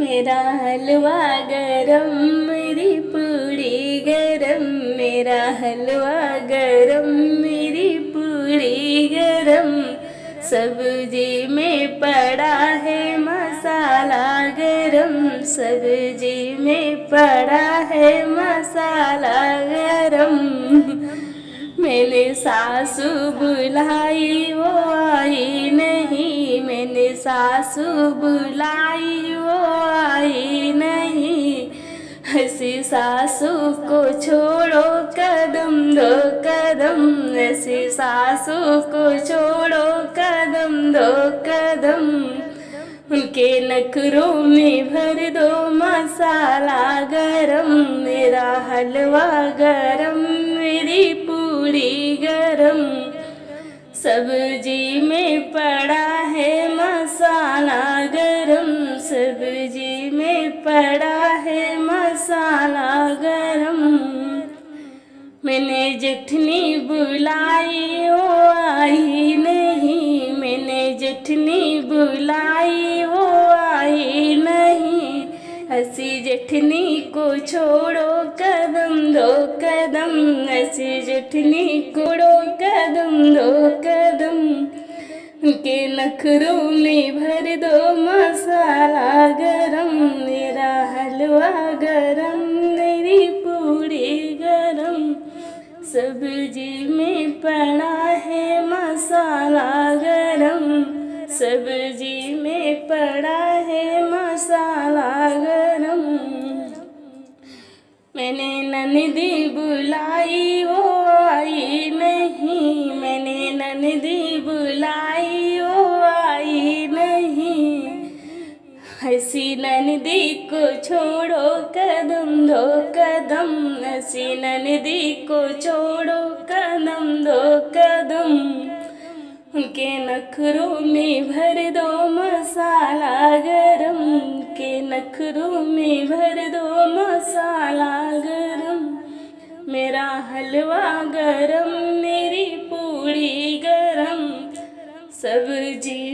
मेरा हलवा गरम, मेरी पूड़ी गरम। मेरा हलवा गरम, मेरी पूड़ी गरम। सब्जी में पड़ा है मसाला गरम, सब्जी में पड़ा है मसाला गरम। मैंने सासू बुलाई वो आई नहीं, मैंने सासू बुलाई वो आई नहीं। हंसी सासू को छोड़ो कदम दो कदम, हंसी सासू को छोड़ो कदम दो कदम। उनके नखरों में भर दो मसाला गरम। मेरा हलवा गरम, मेरी पूड़ी गरम। सब्जी में पड़ा है मसाला गरम, सब्जी में पड़ा है मसाला गरम। मैंने जेठनी बुलाई वो आई नहीं, मैंने जेठनी बुलाई वो आई नहीं। हंसी जेठनी को छोड़ो कदम दो कदम, हंसी जेठनी को छोड़ो कदम दो कदम। उनके नखरों में भर दो मसाला गरम। मेरा हलवा गरम, मेरी पूड़ी गरम। सब्जी में पड़ा है मसाला गरम, सब्जी में पड़ा है मसाला गरम। मैंने ननदी बुलाई वो आई नहीं, मैंने ननदी बुलाई वो आई नहीं। हंसी ननदी को छोड़ो कदम दो कदम, हंसी ननदी को छोड़ो कदम दो कदम। उनके नखरों में भर दो मसाला गरम, उनके नखरों में भर दो मसाला गरम। मेरा हलवा गरम, मेरी पूड़ी गरम। सब्जी